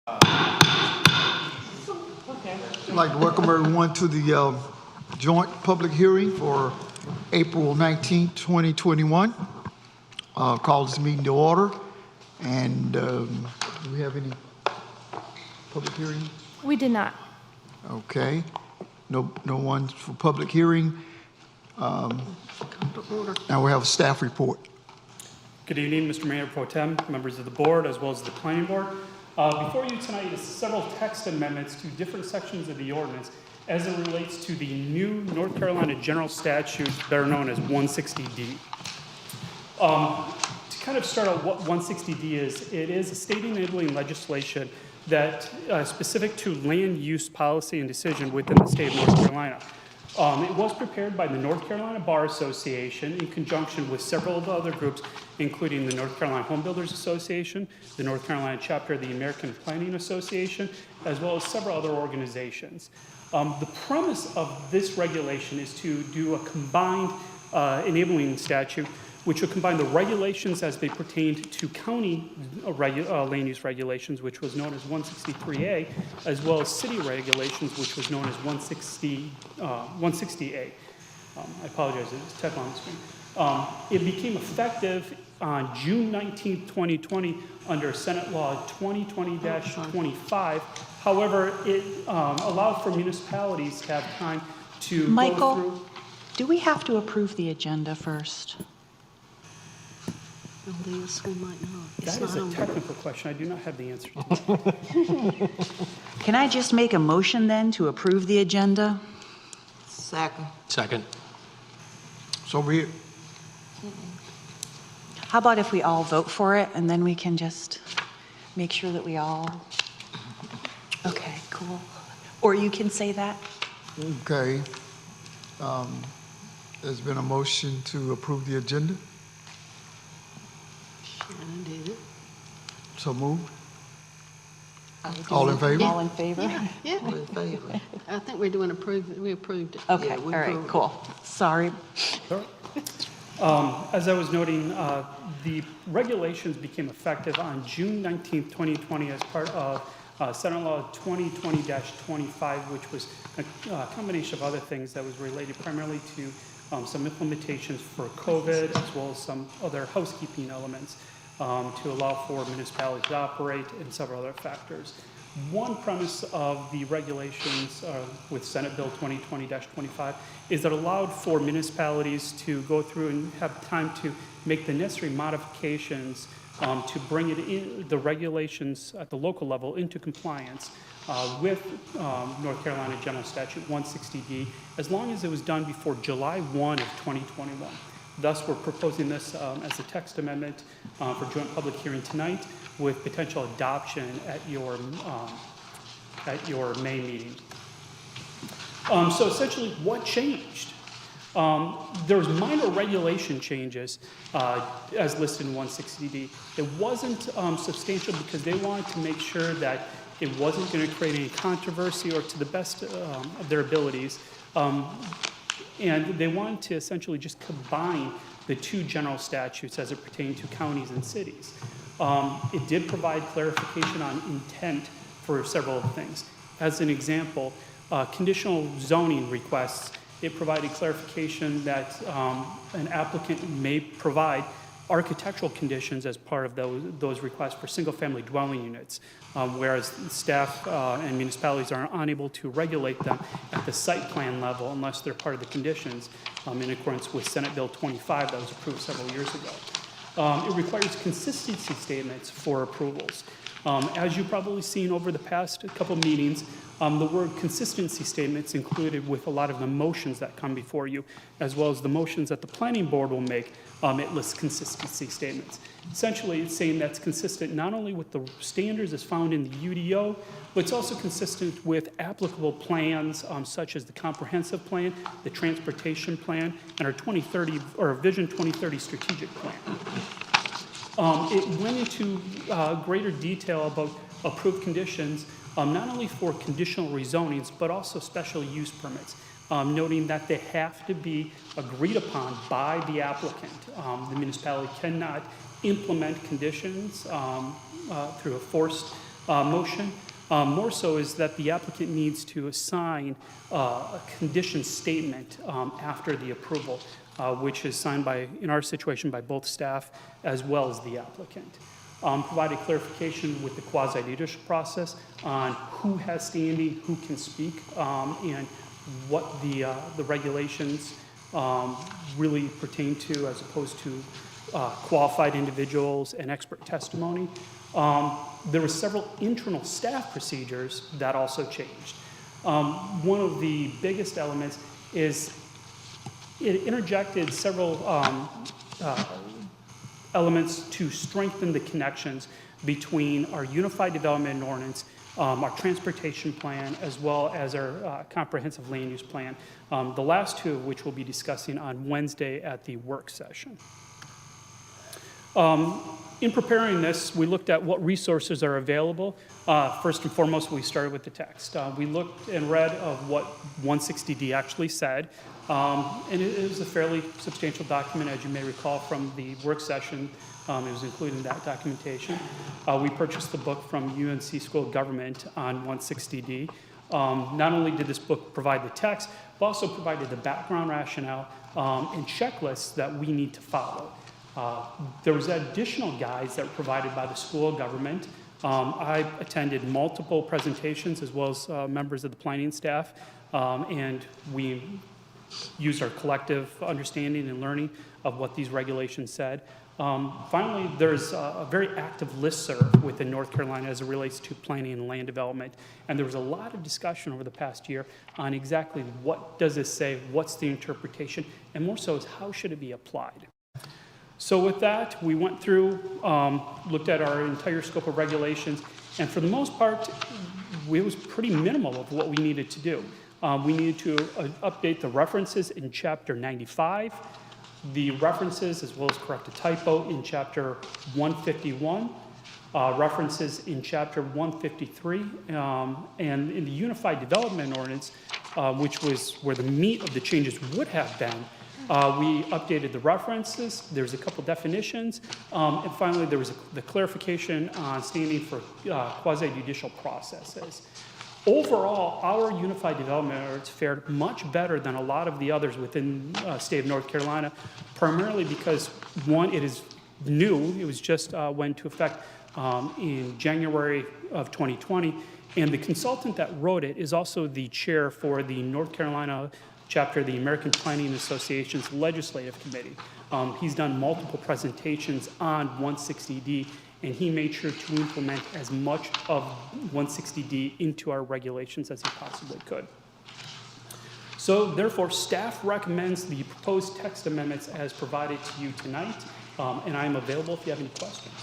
I'd like to welcome everyone to the joint public hearing for April 19, 2021. Call this meeting to order. And do we have any public hearing? We did not. Okay. No one for public hearing. Now we have a staff report. Good evening, Mr. Mayor Pro Tem, members of the board, as well as the planning board. Before you tonight is several text amendments to different sections of the ordinance as it relates to the new North Carolina general statutes that are known as 160D. To kind of start out what 160D is, it is a state enabling legislation that specific to land use policy and decision within the state of North Carolina. It was prepared by the North Carolina Bar Association in conjunction with several of the other groups, including the North Carolina Home Builders Association, the North Carolina chapter of the American Planning Association, as well as several other organizations. The premise of this regulation is to do a combined enabling statute, which would combine the regulations as they pertained to county land use regulations, which was known as 163A, as well as city regulations, which was known as 160A. I apologize, it's a typo on the screen. It became effective on June 19, 2020, under Senate Law 2020-25. However, it allowed for municipalities to have time to Michael, go through. do we have to approve the agenda first? This one might not. It's That is not a on. technical question. I do not have the answer to. Can I just make a motion then to approve the agenda? Second. So be it. How about if we all vote for it and then we can just make sure that we all, okay, cool. Or you can say that? Okay. There's been a motion to approve the agenda. Shannon did it. So moved. All in favor? All in favor? Yeah, I think we're doing approved, we approved it. Okay, Yeah, all we right, approved it. cool. Sorry. As I was noting, the regulations became effective on June 19th, 2020 as part of Senate Law 2020-25, which was a combination of other things that was related primarily to some implementations for COVID, as well as some other housekeeping elements to allow for municipalities to operate and several other factors. One premise of the regulations with Senate Bill 2020-25 is that allowed for municipalities to go through and have time to make the necessary modifications to bring it in, the regulations at the local level into compliance with North Carolina General Statute 160D, as long as it was done before July 1 of 2021. Thus, we're proposing this as a text amendment for joint public hearing tonight, with potential adoption at your May meeting. So essentially, what changed? There was minor regulation changes as listed in 160D. It wasn't substantial because they wanted to make sure that it wasn't going to create any controversy, or to the best of their abilities. And they wanted to essentially just combine the two general statutes as it pertained to counties and cities. It did provide clarification on intent for several things. As an example, conditional zoning requests, it provided clarification that an applicant may provide architectural conditions as part of those requests for single-family dwelling units, whereas staff and municipalities are unable to regulate them at the site plan level unless they're part of the conditions in accordance with Senate Bill 25 that was approved several years ago. It requires consistency statements for approvals. As you've probably seen over the past couple meetings, the word consistency statements included with a lot of the motions that come before you, as well as the motions that the planning board will make. It lists consistency statements. Essentially, it's saying that's consistent not only with the standards as found in the UDO, but it's also consistent with applicable plans such as the comprehensive plan, the transportation plan, and our 2030 or Vision 2030 strategic plan. It went into greater detail about approved conditions, not only for conditional rezonings, but also special use permits, noting that they have to be agreed upon by the applicant. The municipality cannot implement conditions through a forced motion. More so is that the applicant needs to assign a condition statement after the approval, which is signed by, in our situation, by both staff as well as the applicant. Provide a clarification with the quasi-judicial process on who has standing, who can speak, and what the regulations really pertain to as opposed to qualified individuals and expert testimony. There were several internal staff procedures that also changed. One of the biggest elements is it interjected several elements to strengthen the connections between our Unified Development Ordinance, our transportation plan, as well as our comprehensive land use plan, the last two of which we'll be discussing on Wednesday at the work session. In preparing this, we looked at what resources are available. First and foremost, we started with the text. We looked and read of what 160D actually said, and it is a fairly substantial document, as you may recall from the work session. It was included in that documentation. We purchased the book from UNC School of Government on 160D. Not only did this book provide the text, but also provided the background rationale and checklists that we need to follow. There was additional guides that were provided by the School of Government. I attended multiple presentations as well as members of the planning staff, and we used our collective understanding and learning of what these regulations said. Finally, there's a very active listserv within North Carolina as it relates to planning and land development, and there was a lot of discussion over the past year on exactly what does this say, what's the interpretation, and more so is how should it be applied. So with that, we went through, looked at our entire scope of regulations, and for the most part, it was pretty minimal of what we needed to do. We needed to update the references in Chapter 95, the references as well as correct a typo in Chapter 151, references in Chapter 153, and in the Unified Development Ordinance, which was where the meat of the changes would have been, we updated the references, there's a couple definitions, and finally there was the clarification on standing for quasi-judicial processes. Overall, our Unified Development Ordinance fared much better than a lot of the others within the state of North Carolina, primarily because, one, it is new, it was just went into effect in January of 2020, and the consultant that wrote it is also the chair for the North Carolina chapter of the American Planning Association's Legislative Committee. He's done multiple presentations on 160D, and he made sure to implement as much of 160D into our regulations as he possibly could. So therefore, staff recommends the proposed text amendments as provided to you tonight, and I am available if you have any questions.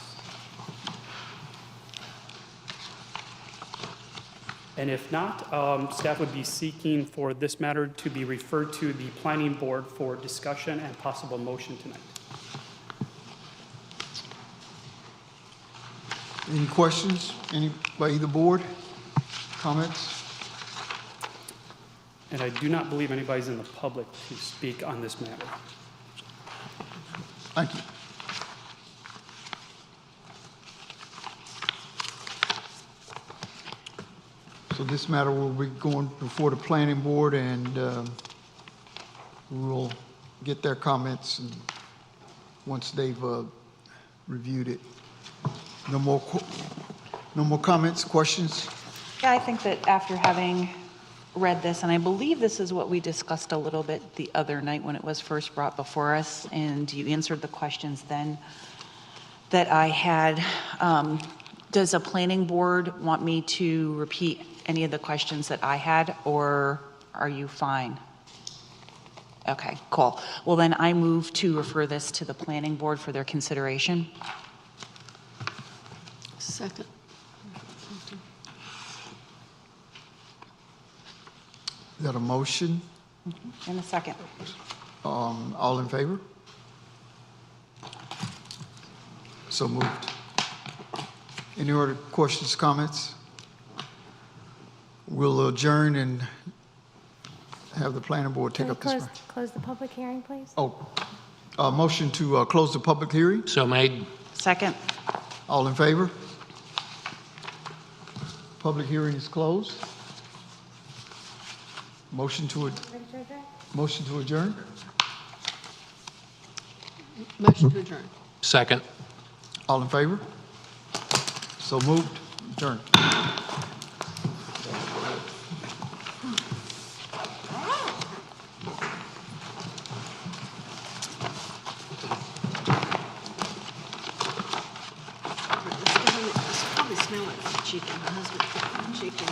And if not, staff would be seeking for this matter to be referred to the planning board for discussion and possible motion tonight. Any questions? Any by either board? Comments? And I do not believe anybody's in the public to speak on this matter. Thank you. So this matter will be going before the planning board, and we'll get their comments and once they've reviewed it. No more comments, questions? Yeah, I think that after having read this, and I believe this is what we discussed a little bit the other night when it was first brought before us, and you answered the questions then that I had. Does a planning board want me to repeat any of the questions that I had, or are you fine? Okay, cool. Well, then I move to refer this to the planning board for their consideration. Second. Is that a motion? In a second. All in favor? So moved. Any other questions, comments? We'll adjourn and have the planning board take Can we up this matter. close the public hearing, please? Motion to close the public hearing. So made. Second. All in favor? Public hearing is closed. Motion to adjourn? Motion to adjourn. Second. All in favor? So moved. Adjourned. It's probably smell like chicken. My husband cooked chicken.